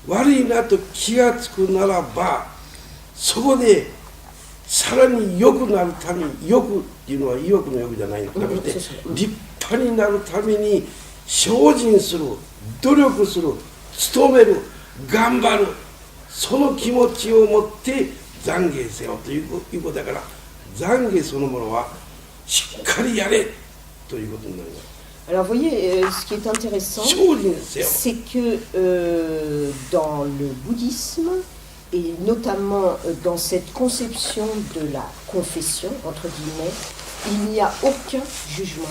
悪いなと気がつくならば、そこでさらに良くなるために、良くっていうのは意欲の欲じゃないのでなくて、立派になるために精進する、努力する、努める、頑張る、その気持ちを持って懺悔せよということだから、懺悔そのものはしっかりやれということになります。Alors vous voyez, ce qui est intéressant, c'est que dans le bouddhisme, et notamment dans cette conception de la confession, entre guillemets, il n'y a aucun jugement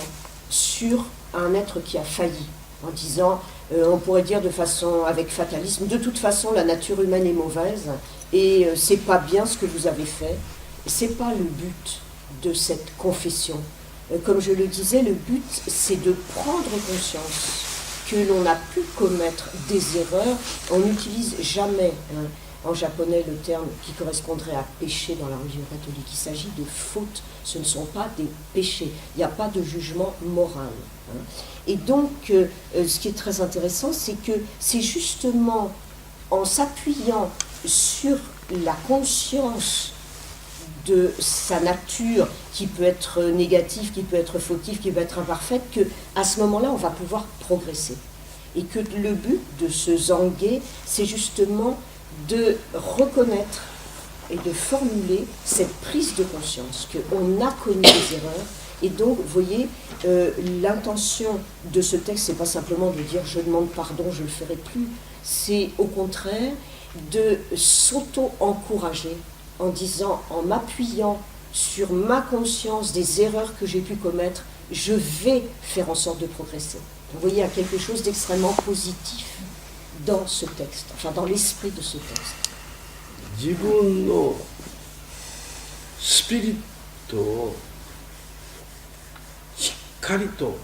sur un être qui a failli, en disant, on pourrait dire de façon, avec fatalisme, de toute façon la nature humaine est mauvaise et c'est pas bien ce que vous avez fait. C'est pas le but de cette confession. Comme je le disais, le but c'est de prendre conscience que l'on a pu commettre des erreurs. On n'utilise jamais en japonais le terme qui correspondrait à péché dans la religion catholique. Il s'agit de fautes, ce ne sont pas des péchés. Il n'y a pas de jugement moral. Et donc, ce qui est très intéressant, c'est que c'est justement en s'appuyant sur la conscience de sa nature, qui peut être négative, qui peut être fautive, qui peut être imparfaite, qu'à ce moment-là, on va pouvoir progresser. Et que le but de ce zangué, c'est justement de reconnaître et de formuler cette prise de conscience qu'on a commis des erreurs. Et donc, vous voyez, l'intention de ce texte, c'est pas simplement de dire « je demande pardon, je le ferai plus », c'est au contraire de s'auto-encourager en disant, en m'appuyant sur ma conscience des erreurs que j'ai pu commettre, je vais faire en sorte de progresser. Vous voyez, il y a quelque chose d'extrêmement positif dans ce texte, enfin dans l'esprit de ce texte. 自分のスピリットをしっかりと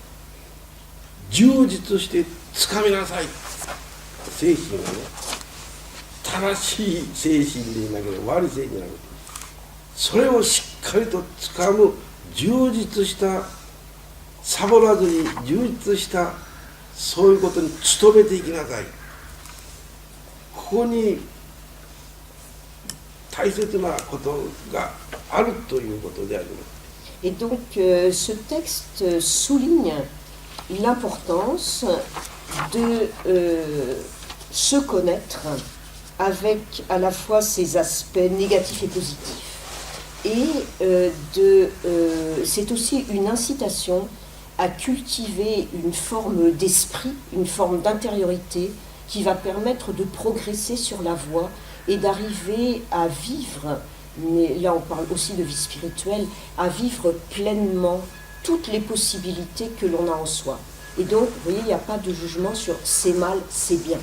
充実してつかみなさい。精神がね、正しい精神でいなければ悪い精神じゃなくて、それをしっかりとつかむ充実したサボらずに充実したそういうことに努めていきなさい。ここに大切なことがあるということであります。Et donc, ce texte souligne l'importance de se connaître avec à la fois ses aspects négatifs et positifs. Et c'est aussi une incitation à cultiver une forme d'esprit, une forme d'intériorité qui va permettre de progresser sur la voie et d'arriver à vivre, mais là on parle aussi de vie spirituelle, à vivre pleinement toutes les possibilités que l'on a en soi. Et donc, vous voyez, il n'y a pas de jugement sur c'est mal, c'est bien.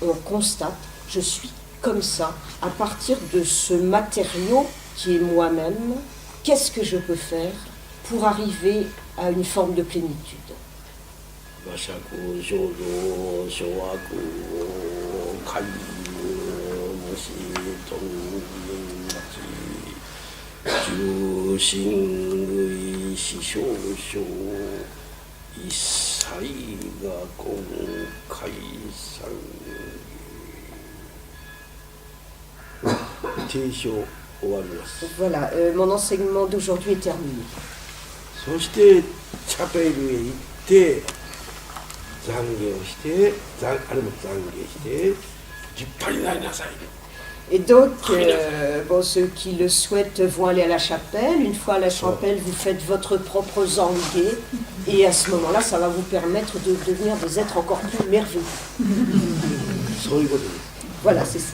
On constate, je suis comme ça, à partir de ce matériau qui est moi-même, qu'est-ce que je peux faire pour arriver à une forme de plénitude. Voilà, mon enseignement d'aujourd'hui est terminé. Et donc, ceux qui le souhaitent vont aller à la chapelle. Une fois à la chapelle, vous faites votre propre zangué. Et à ce moment-là, ça va vous permettre de devenir des êtres encore plus merveilleux. Voilà, c'est ça.